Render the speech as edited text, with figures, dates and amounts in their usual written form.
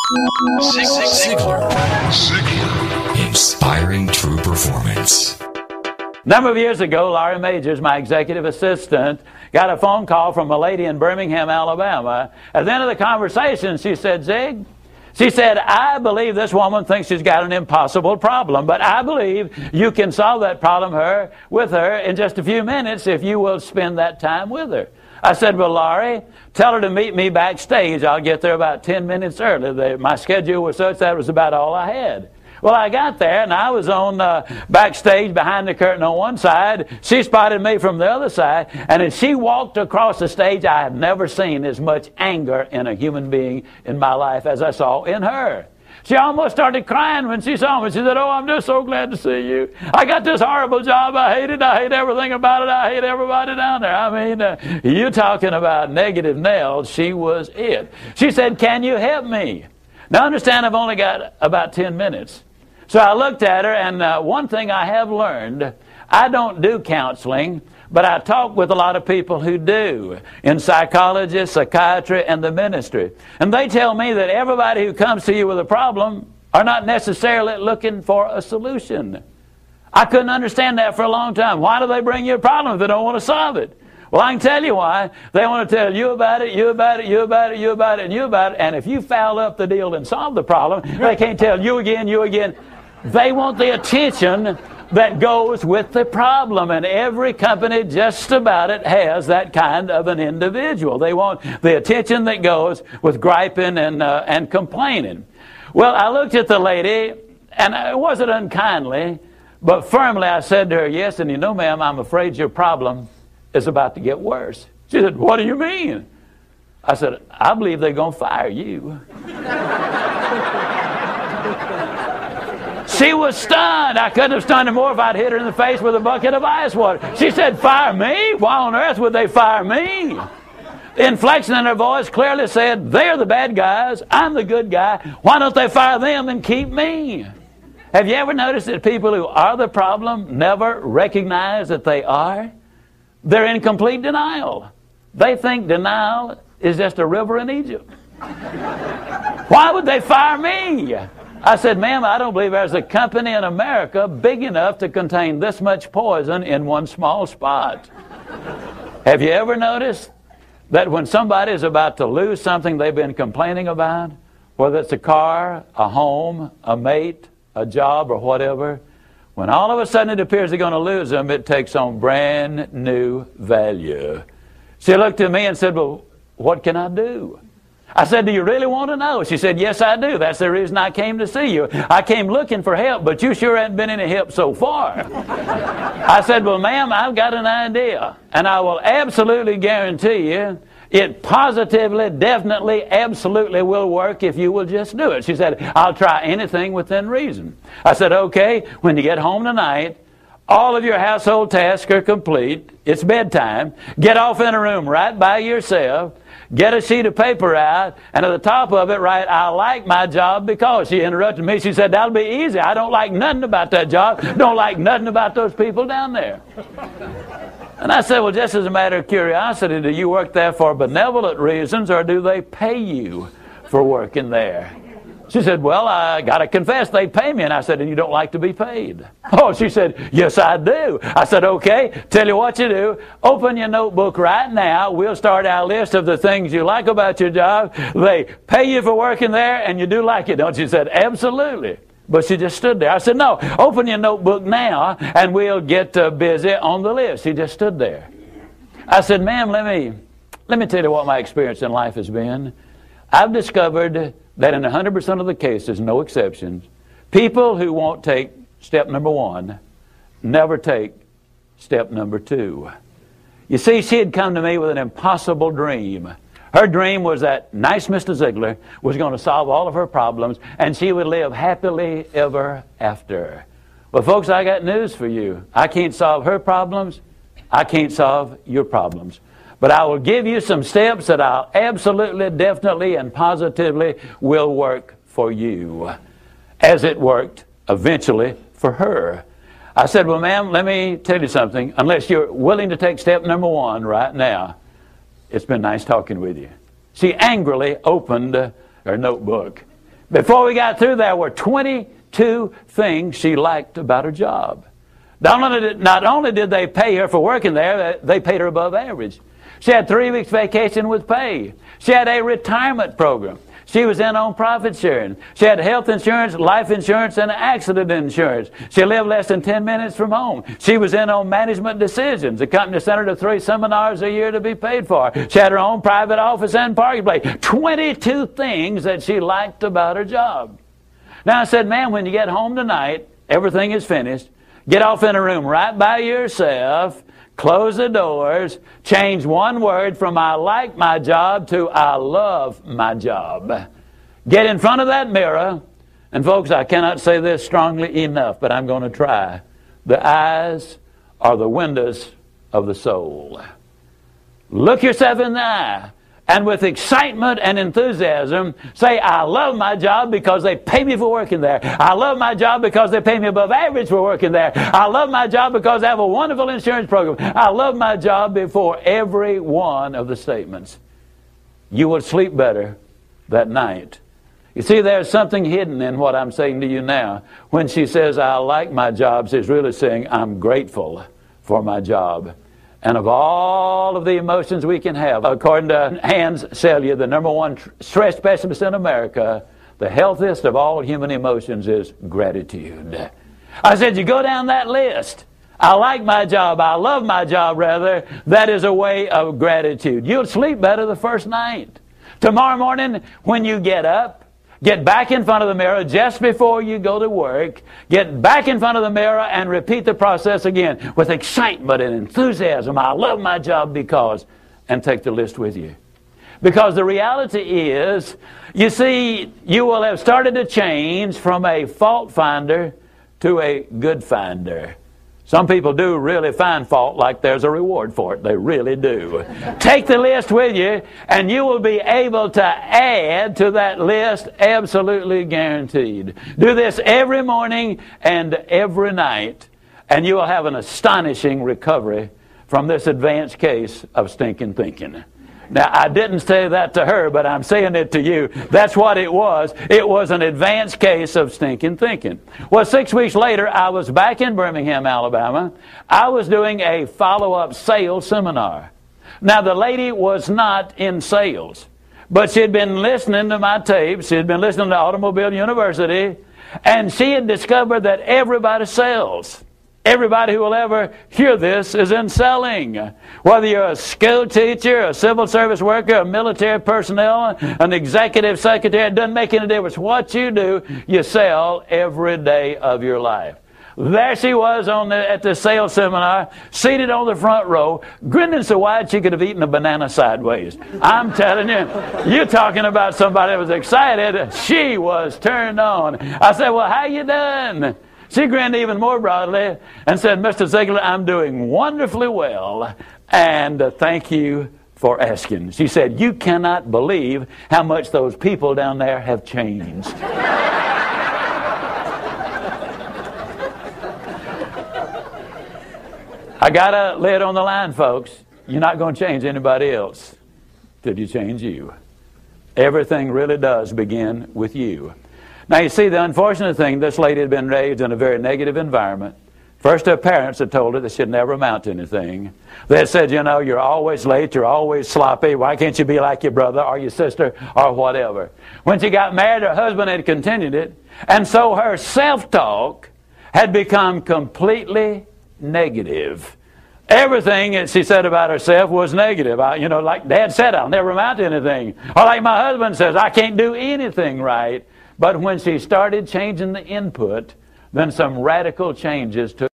Ziglar. Inspiring true performance. A number of years ago, Laurie Majors, my executive assistant, got a phone call from a lady in Birmingham, Alabama. At the end of the conversation, she said, Zig, she said, I believe this woman thinks she's got an impossible problem, but I believe you can solve that problem with her in just a few minutes if you will spend that time with her. I said, well, Laurie, tell her to meet me backstage. I'll get there about 10 minutes early. My schedule was such that was about all I had. Well, I got there, and I was on backstage behind the curtain on one side. She spotted me from the other side, and as she walked across the stage, I have never seen as much anger in a human being in my life as I saw in her. She almost started crying when she saw me. She said, oh, I'm just so glad to see you. I got this horrible job. I hate it. I hate everything about it. I hate everybody down there. I mean, you're talking about negative nails. She was it. She said, can you help me? Now, understand, I've only got about 10 minutes. So I looked at her, and one thing I have learned, I don't do counseling, but I talk with a lot of people who do, in psychology, psychiatry, and the ministry. And they tell me that everybody who comes to you with a problem are not necessarily looking for a solution. I couldn't understand that for a long time. Why do they bring you a problem if they don't want to solve it? Well, I can tell you why. They want to tell you about it, you about it, you about it, you about it, and you about it. And if you foul up the deal and solve the problem, they can't tell you again, you again. They want the attention that goes with the problem, and every company just about it has that kind of an individual. They want the attention that goes with griping and complaining. Well, I looked at the lady, and it wasn't unkindly, but firmly I said to her, yes, and you know, ma'am, I'm afraid your problem is about to get worse. She said, what do you mean? I said, I believe they're going to fire you. She was stunned. I couldn't have stunned her more if I'd hit her in the face with a bucket of ice water. She said, fire me? Why on earth would they fire me? The inflection in her voice clearly said, they're the bad guys, I'm the good guy. Why don't they fire them and keep me? Have you ever noticed that people who are the problem never recognize that they are? They're in complete denial. They think denial is just a river in Egypt. Why would they fire me? I said, ma'am, I don't believe there's a company in America big enough to contain this much poison in one small spot. Have you ever noticed that when somebody is about to lose something they've been complaining about, whether it's a car, a home, a mate, a job, or whatever, when all of a sudden it appears they're going to lose them, it takes on brand new value. She looked at me and said, well, what can I do? I said, do you really want to know? She said, yes, I do. That's the reason I came to see you. I came looking for help, but you sure haven't been any help so far. I said, well, ma'am, I've got an idea, and I will absolutely guarantee you it positively, definitely, absolutely will work if you will just do it. She said, I'll try anything within reason. I said, okay, when you get home tonight, all of your household tasks are complete. It's bedtime. Get off in a room right by yourself. Get a sheet of paper out, and at the top of it, write, I like my job because. She interrupted me. She said, that'll be easy. I don't like nothing about that job. Don't like nothing about those people down there. And I said, well, just as a matter of curiosity, do you work there for benevolent reasons, or do they pay you for working there? She said, well, I got to confess, they pay me. And I said, and you don't like to be paid? Oh, she said, yes, I do. I said, okay, tell you what you do. Open your notebook right now. We'll start our list of the things you like about your job. They pay you for working there, and you do like it, don't you? She said, absolutely. But she just stood there. I said, no, open your notebook now, and we'll get busy on the list. She just stood there. I said, ma'am, let me tell you what my experience in life has been. I've discovered that in 100% of the cases, no exceptions, people who won't take step number one never take step number two. You see, she had come to me with an impossible dream. Her dream was that nice Mr. Ziglar was going to solve all of her problems, and she would live happily ever after. Well, folks, I got news for you. I can't solve her problems. I can't solve your problems. But I will give you some steps that I'll absolutely, definitely, and positively will work for you, as it worked eventually for her. I said, well, ma'am, let me tell you something. Unless you're willing to take step number one right now, it's been nice talking with you. She angrily opened her notebook. Before we got through, there were 22 things she liked about her job. Not only did they pay her for working there, they paid her above average. She had 3 weeks vacation with pay. She had a retirement program. She was in on profit sharing. She had health insurance, life insurance, and accident insurance. She lived less than 10 minutes from home. She was in on management decisions. The company sent her to 3 seminars a year to be paid for. She had her own private office and parking place. 22 things that she liked about her job. Now I said, ma'am, when you get home tonight, everything is finished. Get off in a room right by yourself. Close the doors, change one word from I like my job to I love my job. Get in front of that mirror, and folks, I cannot say this strongly enough, but I'm going to try. The eyes are the windows of the soul. Look yourself in the eye, and with excitement and enthusiasm, say, I love my job because they pay me for working there. I love my job because they pay me above average for working there. I love my job because I have a wonderful insurance program. I love my job before every one of the statements. You will sleep better that night. You see, there's something hidden in what I'm saying to you now. When she says, I like my job, she's really saying, I'm grateful for my job. And of all of the emotions we can have, according to Hans Selye, the #1 stress specialist in America, the healthiest of all human emotions is gratitude. I said, you go down that list. I like my job. I love my job, rather. That is a way of gratitude. You'll sleep better the first night. Tomorrow morning, when you get up, get back in front of the mirror just before you go to work. Get back in front of the mirror and repeat the process again with excitement and enthusiasm. I love my job because, and take the list with you. Because the reality is, you see, you will have started to change from a fault finder to a good finder. Some people do really find fault like there's a reward for it. They really do. Take the list with you, and you will be able to add to that list, absolutely guaranteed. Do this every morning and every night, and you will have an astonishing recovery from this advanced case of stinking thinking. Now, I didn't say that to her, but I'm saying it to you. That's what it was. It was an advanced case of stinking thinking. Well, 6 weeks later, I was back in Birmingham, Alabama. I was doing a follow-up sales seminar. Now, the lady was not in sales, but she had been listening to my tapes. She had been listening to Automobile University, and she had discovered that everybody sells. Everybody who will ever hear this is in selling. Whether you're a school teacher, a civil service worker, a military personnel, an executive secretary, it doesn't make any difference. What you do, you sell every day of your life. There she was at the sales seminar, seated on the front row, grinning so wide she could have eaten a banana sideways. I'm telling you, you're talking about somebody that was excited. She was turned on. I said, well, how you doing? She grinned even more broadly and said, Mr. Ziglar, I'm doing wonderfully well, and thank you for asking. She said, you cannot believe how much those people down there have changed. I got to lay it on the line, folks. You're not going to change anybody else till you change you. Everything really does begin with you. Now, you see, the unfortunate thing, this lady had been raised in a very negative environment. First, her parents had told her that she'd never amount to anything. They had said, you know, you're always late, you're always sloppy, why can't you be like your brother or your sister or whatever? When she got married, her husband had continued it, and so her self-talk had become completely negative. Everything that she said about herself was negative. Like Dad said, I'll never amount to anything. Or like my husband says, I can't do anything right. But when she started changing the input, then some radical changes took